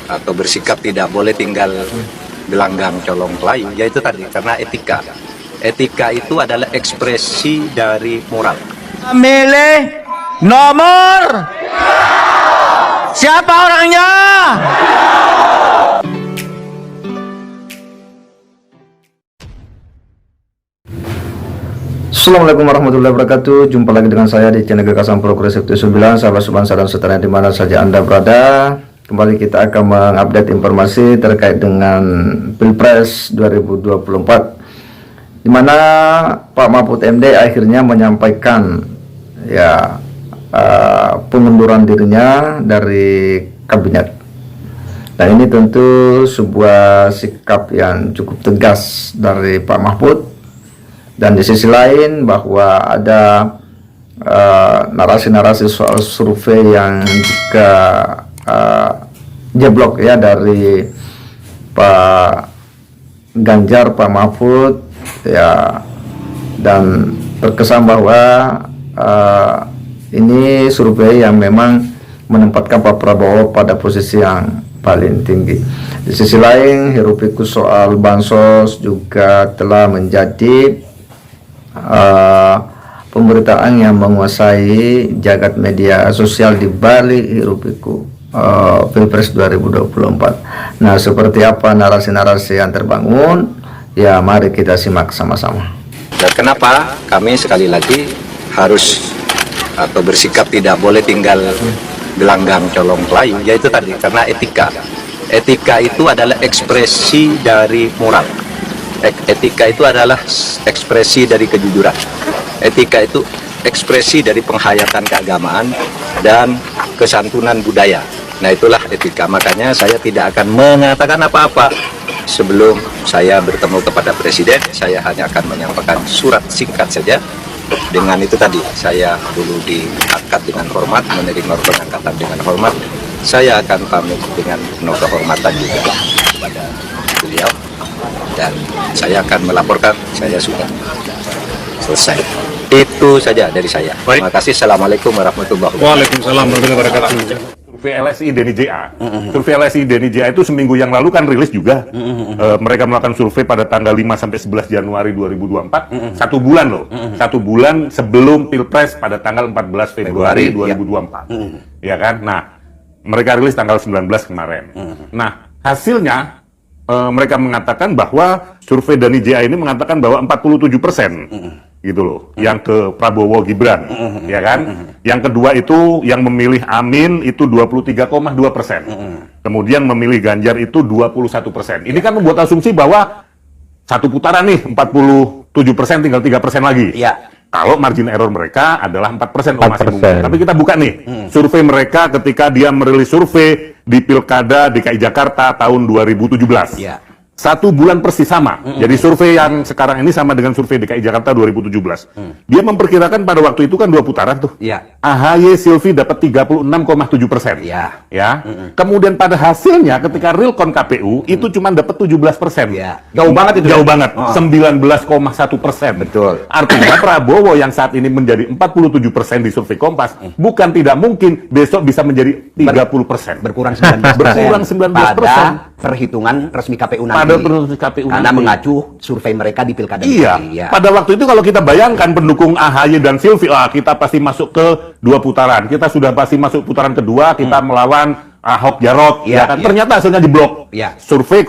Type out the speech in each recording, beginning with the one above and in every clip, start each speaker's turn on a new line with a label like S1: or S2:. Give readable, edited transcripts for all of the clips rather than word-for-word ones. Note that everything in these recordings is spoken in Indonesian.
S1: atau bersikap tidak boleh tinggal gelanggang colong pelayu, yaitu tadi karena etika. Etika itu adalah ekspresi dari moral.
S2: Milih nomor siapa orangnya?
S3: Assalamualaikum warahmatullahi wabarakatuh. Jumpa lagi dengan saya di channel Gagasan Progresif T9. Sahabat sebangsa dan setanah di mana saja Anda berada. Kembali kita akan mengupdate informasi terkait dengan Pilpres 2024, di mana Pak Mahfud MD akhirnya menyampaikan pengunduran dirinya dari kabinet. Dan ini tentu sebuah sikap yang cukup tegas dari Pak Mahfud. Dan di sisi lain bahwa ada narasi-narasi soal survei yang juga jeblok ya dari Pak Ganjar, Pak Mahfud ya, dan terkesan bahwa ini survei yang memang menempatkan Pak Prabowo pada posisi yang paling tinggi. Di sisi lain, hiruk pikuk soal bansos juga telah menjadi pemberitaan yang menguasai jagat media sosial di balik hiruk pikuk Pilpres 2024. Nah, seperti apa narasi-narasi yang terbangun? Ya, mari kita simak sama-sama.
S1: Dan kenapa kami sekali lagi harus atau bersikap tidak boleh tinggal gelanggang colong pelayu, yaitu tadi karena etika. Etika itu adalah ekspresi dari moral. Etika itu adalah ekspresi dari kejujuran. Etika itu ekspresi dari penghayatan keagamaan dan kesantunan budaya. Nah, itulah etika. Makanya saya tidak akan mengatakan apa-apa sebelum saya bertemu kepada Presiden. Saya hanya akan menyampaikan surat singkat saja. Dengan itu tadi, saya dulu diangkat dengan hormat, menerima pengangkatan dengan hormat. Saya akan pamit dengan penuh kehormatan juga kepada beliau. Dan saya akan melaporkan saya sudah selesai. Itu saja dari saya. Terima kasih. Assalamualaikum warahmatullahi wabarakatuh.
S4: Waalaikumsalam warahmatullahi wabarakatuh. Survei LSI Denny JA. Survei LSI Denny JA itu seminggu yang lalu kan rilis juga. Mereka melakukan survei pada tanggal 5 sampai 11 Januari 2024. Satu bulan loh. Satu bulan sebelum Pilpres pada tanggal 14 Februari 2024. Ya kan? Nah, mereka rilis tanggal 19 kemarin. Nah, hasilnya mereka mengatakan bahwa survei Denny JA ini mengatakan bahwa 47% gitu loh, yang ke Prabowo Gibran, ya kan? Yang kedua itu yang memilih Amin itu 23,2%. Kemudian memilih Ganjar itu 21%. Ini kan membuat asumsi bahwa satu putaran nih 47%, tinggal 3% lagi.
S2: Ya.
S4: Kalau margin error mereka adalah 4%, masih mungkin. Tapi kita buka nih survei mereka ketika dia merilis survei di Pilkada DKI Jakarta tahun 2017.
S2: Ya.
S4: Satu bulan persis sama. Jadi survei yang sekarang ini sama dengan survei DKI Jakarta 2017. Dia memperkirakan pada waktu itu kan 2 putaran tuh.
S2: Ya.
S4: AHY Silvi dapat 36,7%.
S2: Ya.
S4: Ya. Kemudian pada hasilnya ketika realcon KPU itu cuma dapat 17%.
S2: Ya. Jauh banget itu.
S4: Jauh
S2: ya?
S4: banget. 19,1%.
S2: Betul.
S4: Artinya Prabowo yang saat ini menjadi 47% di survei Kompas, bukan tidak mungkin besok bisa menjadi 30%.
S2: Berkurang 19%.
S4: Berkurang 19%.
S2: Pada perhitungan resmi KPU nanti.
S4: Pada perhitungan KPU
S2: Karena
S4: nanti.
S2: mengacu survei mereka di Pilkada.
S4: Iya.
S2: Ya.
S4: Pada waktu itu kalau kita bayangkan pendukung AHY dan Silvi, kita pasti masuk ke 2 putaran. Kita sudah pasti masuk putaran kedua, kita melawan Ahok Jarot.
S2: Iya,
S4: Ya kan?
S2: iya.
S4: Ternyata hasilnya diblok.
S2: Iya.
S4: Survei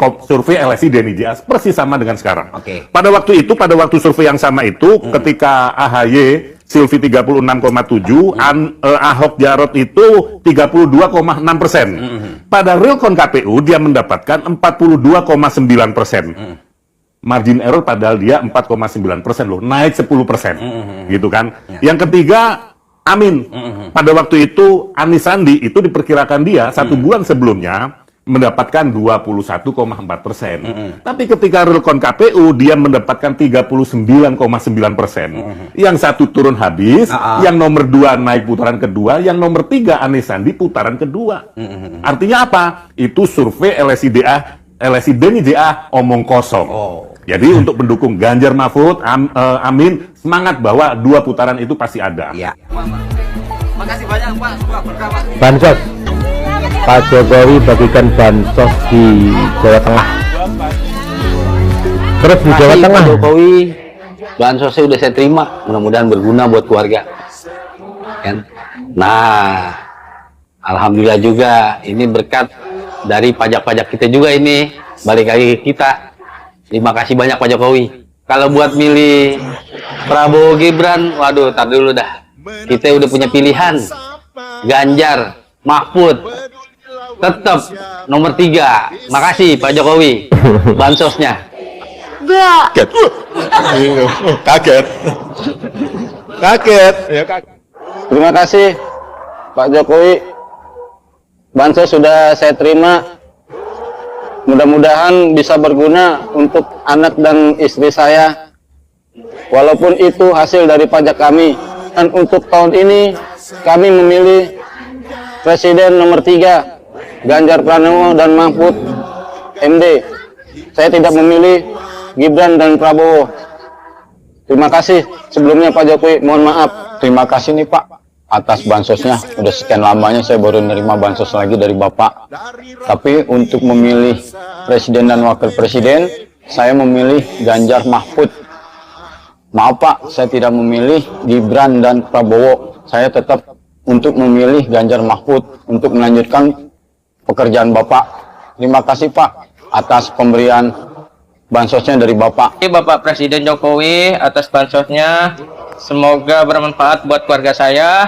S4: LSI Denny JA persis sama dengan sekarang.
S2: Oke.
S4: Pada waktu itu, pada waktu survei yang sama itu, ketika AHY Silvi 36,7, Ahok Jarot itu 32,6%. Pada realcon KPU dia mendapatkan 42,9%. Margin error padahal dia 4,9% loh, naik 10%. Gitu kan. Yang ketiga, Amin. Pada waktu itu Anies Sandi itu diperkirakan dia satu bulan sebelumnya mendapatkan 21,4%. Tapi ketika realcon KPU dia mendapatkan 39,9%. Yang satu turun habis, yang nomor 2 naik putaran kedua, yang nomor 3 Anies Sandi putaran kedua. Artinya apa? Itu survei LSI Denny JA omong kosong. Jadi untuk pendukung Ganjar Mahfud, Amin, semangat bahwa 2 putaran itu pasti ada.
S2: Ya.
S5: Makasih banyak Pak, semua berkah Pak.
S3: Bansos.
S5: Pak Jokowi bagikan bansos di Jawa Tengah. Terus di Jawa Tengah,
S6: Pak Jokowi bansosnya udah saya terima, mudah-mudahan berguna buat keluarga. Kan? Nah, alhamdulillah juga ini berkat dari pajak-pajak kita juga ini balik lagi ke kita. Terima kasih banyak Pak Jokowi. Kalau buat milih Prabowo Gibran, waduh, tar dulu dah. Kita udah punya pilihan. Ganjar, Mahfud, tetap nomor 3. Makasih Pak Jokowi, bansosnya.
S7: Kaget. Ya, kaget.
S6: Terima kasih Pak Jokowi, bansos sudah saya terima. Mudah-mudahan bisa berguna untuk anak dan istri saya. Walaupun itu hasil dari pajak kami. Dan untuk tahun ini kami memilih Presiden nomor 3, Ganjar Pranowo dan Mahfud MD. Saya tidak memilih Gibran dan Prabowo. Terima kasih sebelumnya Pak Jokowi, mohon maaf. Terima kasih nih Pak atas bansosnya. Udah sekian lamanya saya baru nerima bansos lagi dari Bapak. Tapi untuk memilih Presiden dan Wakil Presiden, saya memilih Ganjar Mahfud. Maaf Pak, saya tidak memilih Gibran dan Prabowo. Saya tetap untuk memilih Ganjar Mahfud untuk melanjutkan pekerjaan Bapak. Terima kasih Pak atas pemberian bansosnya dari Bapak.
S8: Bapak Presiden Jokowi atas bansosnya, semoga bermanfaat buat keluarga saya.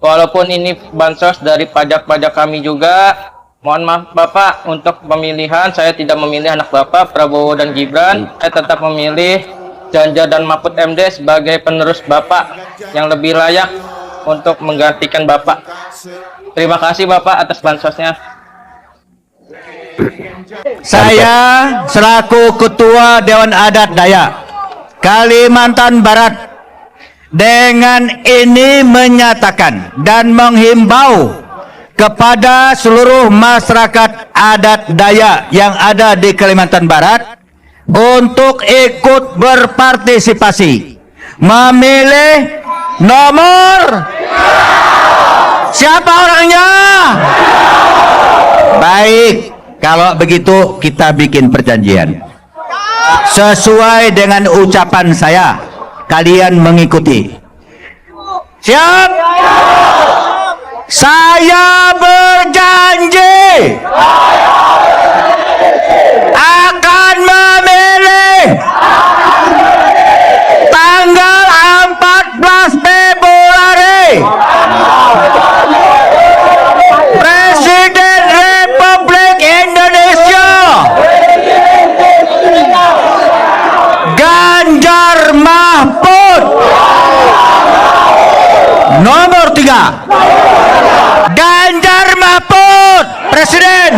S8: Walaupun ini bansos dari pajak-pajak kami juga, mohon maaf Bapak, untuk pemilihan saya tidak memilih anak Bapak Prabowo dan Gibran. Saya tetap memilih Ganjar dan Mahfud MD sebagai penerus Bapak yang lebih layak untuk menggantikan Bapak. Terima kasih Bapak atas bansosnya.
S9: Saya selaku Ketua Dewan Adat Dayak Kalimantan Barat dengan ini menyatakan dan menghimbau kepada seluruh masyarakat adat Dayak yang ada di Kalimantan Barat untuk ikut berpartisipasi memilih nomor siapa orangnya. Baik, kalau begitu kita bikin perjanjian sesuai dengan ucapan saya, kalian mengikuti. Siap? Saya berjanji akan memilih tanggal 14 Februari Presiden Republik Indonesia Ganjar Mahfud nomor 3. Ganjar Mahfud Presiden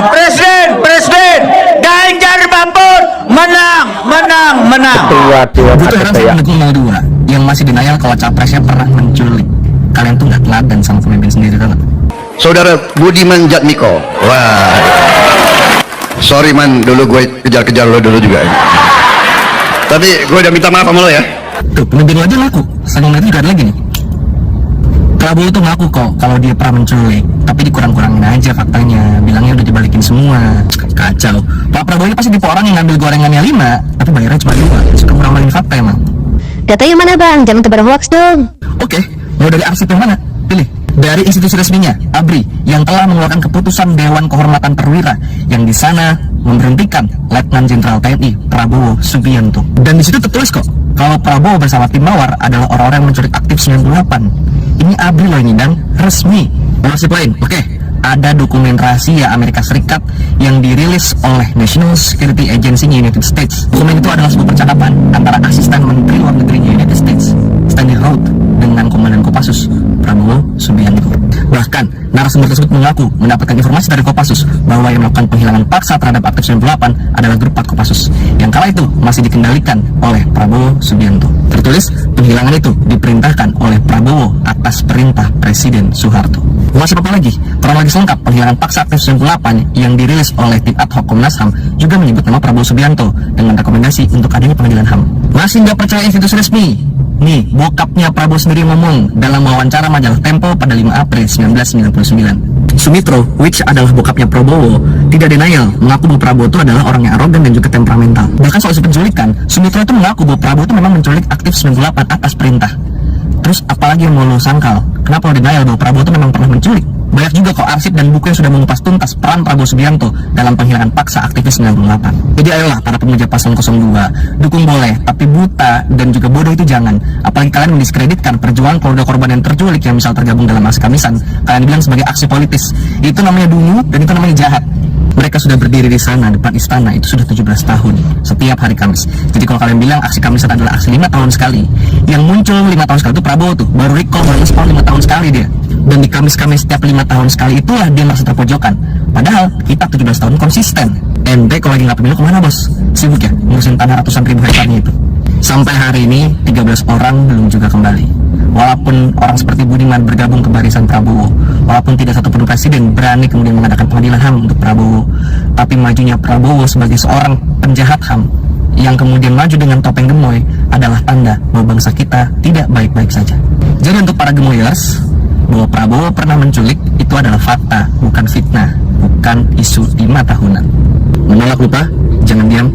S9: Ganjar Mahfud menang.
S5: Ketua Dewan Adat Dayak.
S10: Yang masih denial kalau capresnya pernah menculik. Kalian tuh nggak teladan sama pemimpin sendiri kan?
S3: Saudara Budiman Jatmiko. Wah. Sorry man, dulu gue kejar-kejar lo dulu juga. Tapi gue udah minta maaf sama lo ya.
S10: Tuh, pemimpin lo aja ngaku. Sama itu juga ada lagi nih. Prabowo tuh ngaku kok kalau dia pernah menculik, tapi dikurang-kurangin aja faktanya. Bilangnya udah dibalikin semua. Kacau. Pak Prabowo ini pasti tipe orang yang ngambil gorengannya 5, tapi bayarnya cuma 2. Suka ngurang-ngurangin fakta emang.
S11: Data yang mana bang? Jangan tebar hoax dong.
S10: Oke, mau dari arsip yang mana? Pilih. Dari institusi resminya, ABRI, yang telah mengeluarkan keputusan Dewan Kehormatan Perwira yang di sana memberhentikan Letnan Jenderal TNI Prabowo Subianto. Dan di situ tertulis kok, kalau Prabowo bersama tim Mawar adalah orang-orang yang menculik aktif 98. Ini ABRI loh ini dan resmi. Arsip lain, oke. Ada dokumen rahasia Amerika Serikat yang dirilis oleh National Security Agency United States. Dokumen itu adalah sebuah percakapan antara asisten Menteri Luar Negeri United States, Stanley Roth, dengan Komandan Kopassus Prabowo Subianto. Bahkan narasumber tersebut mengaku mendapatkan informasi dari Kopassus bahwa yang melakukan penghilangan paksa terhadap aktif 98 adalah grup 4 Kopassus yang kala itu masih dikendalikan oleh Prabowo Subianto. Tertulis penghilangan itu diperintahkan oleh Prabowo atas perintah Presiden Soeharto. Masih apa lagi? Kronologis lengkap penghilangan paksa aktif 98 yang dirilis oleh tim ad hoc Komnas HAM juga menyebut nama Prabowo Subianto dengan rekomendasi untuk adanya pengadilan HAM. Masih nggak percaya institusi resmi? Nih, bokapnya Prabowo sendiri ngomong dalam wawancara majalah Tempo pada 5 April 1999. Sumitro, which adalah bokapnya Prabowo, tidak denial mengaku bahwa Prabowo itu adalah orang yang arogan dan juga temperamental. Bahkan soal isu penculikan, Sumitro itu mengaku bahwa Prabowo itu memang menculik aktif 98 atas perintah. Terus apalagi yang mau lo sangkal? Kenapa lo denial bahwa Prabowo itu memang pernah menculik? Banyak juga kok arsip dan buku yang sudah mengupas tuntas peran Prabowo Subianto dalam penghilangan paksa aktivis 98. Jadi ayolah para pemuja paslon 02, dukung boleh, tapi buta dan juga bodoh itu jangan. Apalagi kalian mendiskreditkan perjuangan keluarga korban yang terculik yang misal tergabung dalam aksi Kamisan, kalian bilang sebagai aksi politis. Itu namanya dungu dan itu namanya jahat. Mereka sudah berdiri di sana depan istana itu sudah 17 tahun setiap hari Kamis. Jadi kalau kalian bilang aksi Kamisan adalah aksi 5 tahun sekali, yang muncul 5 tahun sekali itu Prabowo tuh, baru recall, baru respon 5 tahun sekali dia. Dan di Kamis-Kamis setiap 5 tahun sekali itulah dia merasa terpojokan. Padahal kita 17 tahun konsisten. Ente kalau lagi nggak pemilu kemana bos? Sibuk ya ngurusin tanah ratusan ribu hektarnya itu. Sampai hari ini 13 orang belum juga kembali. Walaupun orang seperti Budiman bergabung ke barisan Prabowo, walaupun tidak satupun presiden berani kemudian mengadakan pengadilan HAM untuk Prabowo, tapi majunya Prabowo sebagai seorang penjahat HAM yang kemudian maju dengan topeng gemoy adalah tanda bahwa bangsa kita tidak baik-baik saja. Jadi untuk para gemoyers, bahwa Prabowo pernah menculik itu adalah fakta, bukan fitnah, bukan isu 5 tahunan. Menolak lupa, jangan diam,